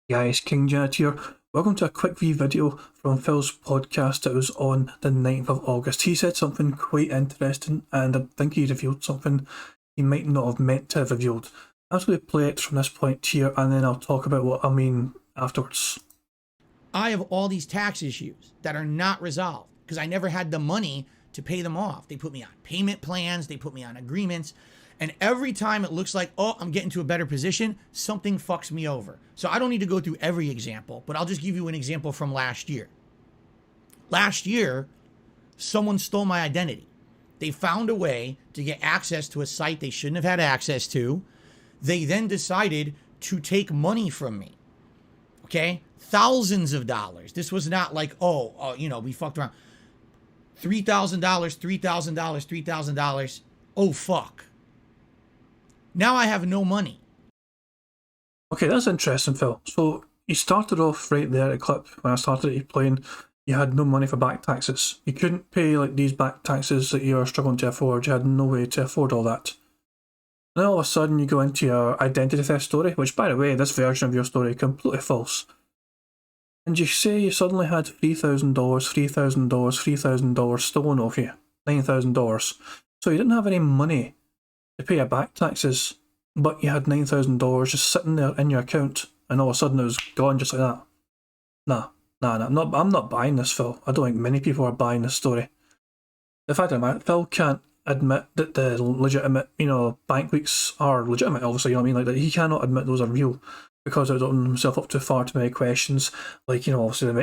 Guys, King Janet here. Welcome to a quick view video from Phil's podcast that was on the 9th of August. He said something quite interesting and I think he revealed something he might not have meant to have revealed. I'm just going to play it from this point here and then I'll talk about what I mean afterwards. I have all these tax issues that are not resolved because I never had the money to pay them off. They put me on payment plans, they put me on agreements, and every time it looks like, oh, I'm getting to a better position, something fucks me over. So I don't need to go through every example, but I'll just give you an example from last year. Last year, someone stole my identity. They found a way to get access to a site they shouldn't have had access to. They then decided to take money from me. Okay? Thousands of dollars. This was not like, we fucked around. $3,000, $3,000, $3,000. Oh, fuck. Now I have no money. Okay, that's interesting, Phil. So you started off right there at the clip when I started playing. You had no money for back taxes. You couldn't pay like these back taxes that you are struggling to afford. You had no way to afford all that. And then all of a sudden you go into your identity theft story, which by the way, this version of your story is completely false. And you say you suddenly had $3,000, $3,000, $3,000 stolen off you. $9,000. So you didn't have any money to pay your back taxes, but you had $9,000 just sitting there in your account, and all of a sudden it was gone just like that. Nah. I'm not buying this, Phil. I don't think many people are buying this story. The fact of the matter, Phil can't admit that the legitimate, bank leaks are legitimate, obviously, you know what I mean? Like, that he cannot admit those are real because it would open himself up to far too many questions. Like, obviously,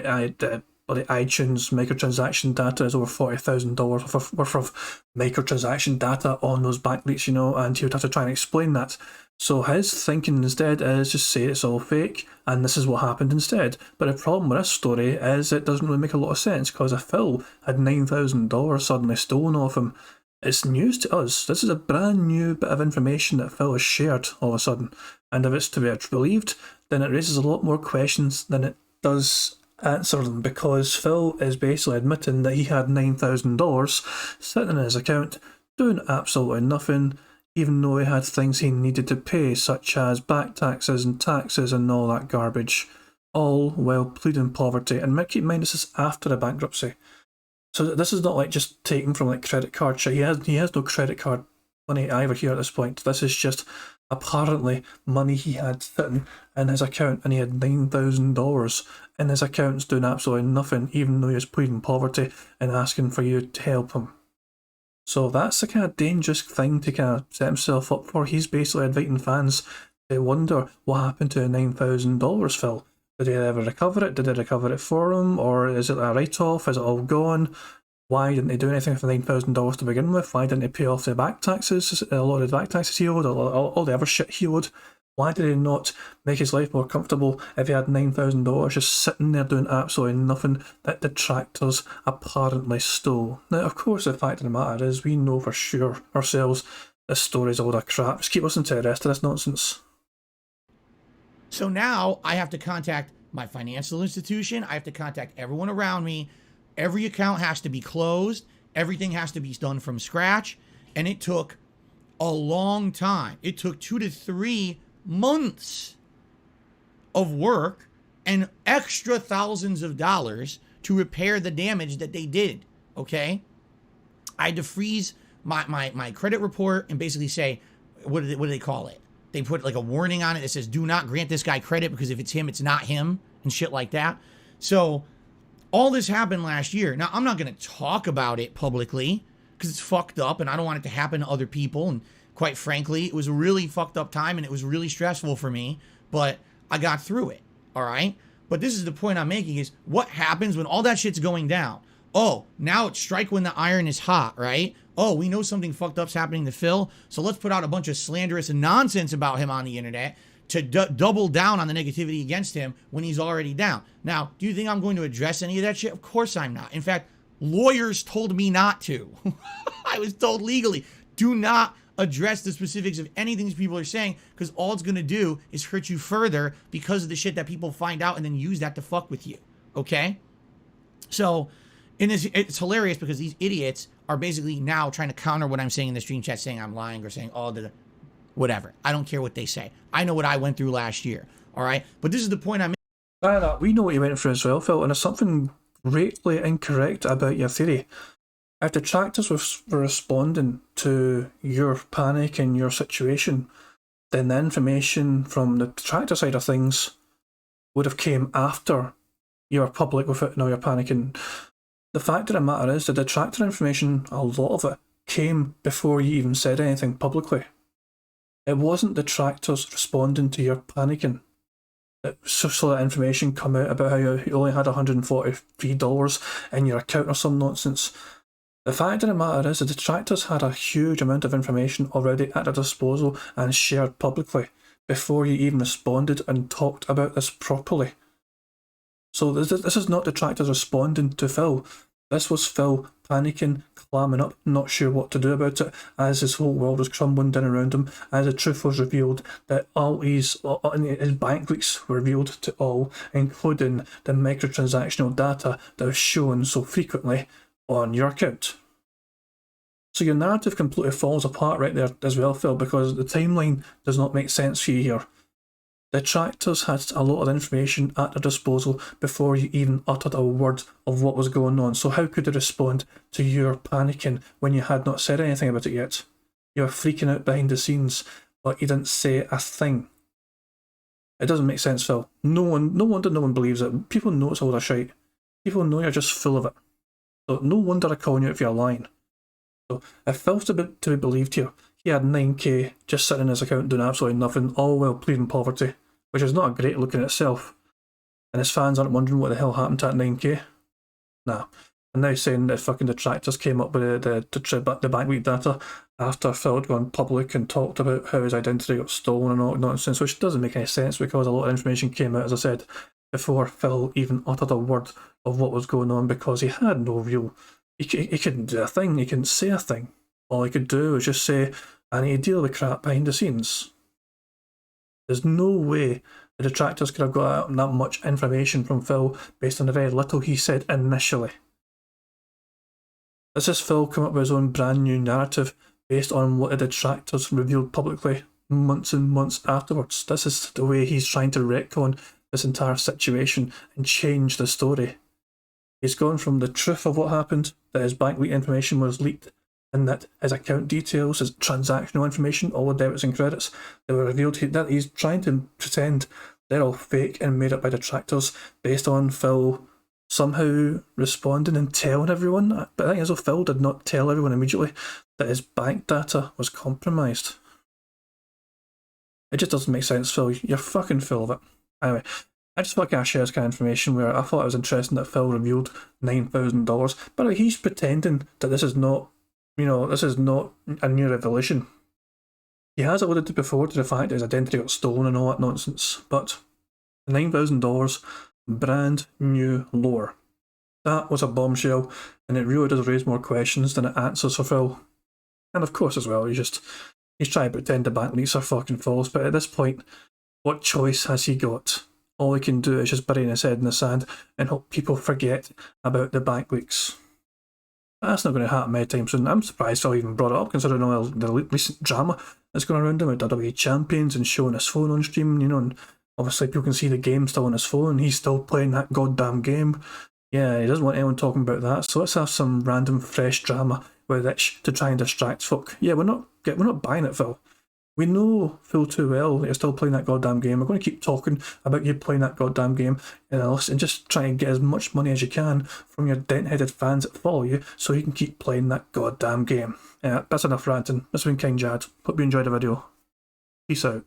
the iTunes microtransaction data is over $40,000 worth of microtransaction data on those bank leaks, and he would have to try and explain that. So his thinking instead is just say it's all fake and this is what happened instead. But the problem with this story is it doesn't really make a lot of sense because if Phil had $9,000 suddenly stolen off him, it's news to us. This is a brand new bit of information that Phil has shared all of a sudden. And if it's to be believed, then it raises a lot more questions than it does answer them, because Phil is basically admitting that he had $9,000 sitting in his account doing absolutely nothing, even though he had things he needed to pay, such as back taxes and all that garbage, all while pleading poverty. And keep in mind, this is after a bankruptcy. So this is not like just taken from like credit card shit. He has no credit card money either here at this point. This is just apparently money he had sitting in his account, and he had $9,000 in his accounts doing absolutely nothing, even though he was pleading poverty and asking for you to help him. So that's the kind of dangerous thing to kind of set himself up for. He's basically inviting fans to wonder what happened to the $9,000, Phil. Did he ever recover it? Did they recover it for him? Or is it a write-off? Is it all gone? Why didn't he do anything for $9,000 to begin with? Why didn't he pay off the back taxes? A lot of the back taxes he owed, all the other shit he owed. Why did he not make his life more comfortable if he had $9,000 just sitting there doing absolutely nothing that detractors apparently stole? Now, of course, the fact of the matter is we know for sure ourselves this story's a load of crap. Just keep listening to the rest of this nonsense. So now I have to contact my financial institution. I have to contact everyone around me. Every account has to be closed. Everything has to be done from scratch. And it took a long time. It took 2 to 3 months of work and extra thousands of dollars to repair the damage that they did. Okay? I had to freeze my credit report and basically say, what do they call it? They put like a warning on it that says, do not grant this guy credit because if it's him, it's not him, and shit like that. So all this happened last year. Now, I'm not going to talk about it publicly because it's fucked up and I don't want it to happen to other people. And quite frankly, it was a really fucked up time and it was really stressful for me, but I got through it. All right. But this is the point I'm making is what happens when all that shit's going down? Oh, now it's strike when the iron is hot, right? Oh, we know something fucked up's happening to Phil, so let's put out a bunch of slanderous nonsense about him on the internet to double down on the negativity against him when he's already down. Now, do you think I'm going to address any of that shit? Of course I'm not. In fact, lawyers told me not to. I was told legally, do not address the specifics of anything these people are saying because all it's going to do is hurt you further because of the shit that people find out and then use that to fuck with you. Okay? So, it's hilarious because these idiots are basically now trying to counter what I'm saying in the stream chat, saying I'm lying or saying, whatever. I don't care what they say. I know what I went through last year. All right. But this is the point I'm We know what you went through as well, Phil, and there's something greatly incorrect about your theory. If detractors were responding to your panic and your situation, then the information from the detractor side of things would have came after you were public with it. Now you're panicking. The fact of the matter is, the detractor information, a lot of it, came before you even said anything publicly. It wasn't detractors responding to your panicking that so that information come out about how you only had $143 in your account or some nonsense. The fact of the matter is, the detractors had a huge amount of information already at their disposal and shared publicly before you even responded and talked about this properly. So this is not detractors responding to Phil. This was Phil panicking, clamming up, not sure what to do about it, as his whole world was crumbling down around him, as the truth was revealed that all his bank leaks were revealed to all, including the microtransactional data that was shown so frequently on your account. So your narrative completely falls apart right there as well, Phil, because the timeline does not make sense for you here. The detractors had a lot of information at their disposal before you even uttered a word of what was going on. So how could they respond to your panicking when you had not said anything about it yet? You were freaking out behind the scenes, but you didn't say a thing. It doesn't make sense, Phil. No wonder no one believes it. People know it's all a shite. People know you're just full of it. So no wonder they're calling you out if you're lying. So if Phil's to be believed here, he had 9k just sitting in his account doing absolutely nothing, all while pleading poverty, which is not a great look in itself. And his fans aren't wondering what the hell happened to that 9k. Nah. And now saying that fucking detractors came up with the bank week data after Phil had gone public and talked about how his identity got stolen and all that nonsense, which doesn't make any sense because a lot of information came out, as I said, before Phil even uttered a word of what was going on, because he had no real... He couldn't do a thing, he couldn't say a thing. All he could do was just say, I need to deal with crap behind the scenes. There's no way the detractors could have got out that much information from Phil based on the very little he said initially. This is Phil come up with his own brand new narrative based on what the detractors revealed publicly months and months afterwards. This is the way he's trying to retcon this entire situation and change the story. He's gone from the truth of what happened, that his bank leak information was leaked, and that his account details, his transactional information, all the debits and credits that were revealed, that he's trying to pretend they're all fake and made up by detractors based on Phil somehow responding and telling everyone. But I think as though Phil did not tell everyone immediately that his bank data was compromised. It just doesn't make sense, Phil. You're fucking full of it. Anyway, I just felt like I shared this kind of information where I thought it was interesting that Phil revealed $9,000. But he's pretending that this is not, this is not a new revelation. He has alluded before to the fact that his identity got stolen and all that nonsense, but the $9,000, brand new lore. That was a bombshell, and it really does raise more questions than it answers for Phil. And of course as well, he's trying to pretend the bank leaks are fucking false, but at this point, what choice has he got? All he can do is just bury his head in the sand and hope people forget about the bank leaks. That's not going to happen many times soon. I'm surprised Phil even brought it up, considering all the recent drama that's going around him with WWE Champions and showing his phone on stream, and obviously people can see the game still on his phone. He's still playing that goddamn game. Yeah, he doesn't want anyone talking about that, so let's have some random fresh drama with Rich to try and distract folk. Yeah, we're not buying it, Phil. We know full too well that you're still playing that goddamn game. We're going to keep talking about you playing that goddamn game and just try and get as much money as you can from your dent-headed fans that follow you so you can keep playing that goddamn game. That's enough ranting. This has been King Jad. Hope you enjoyed the video. Peace out.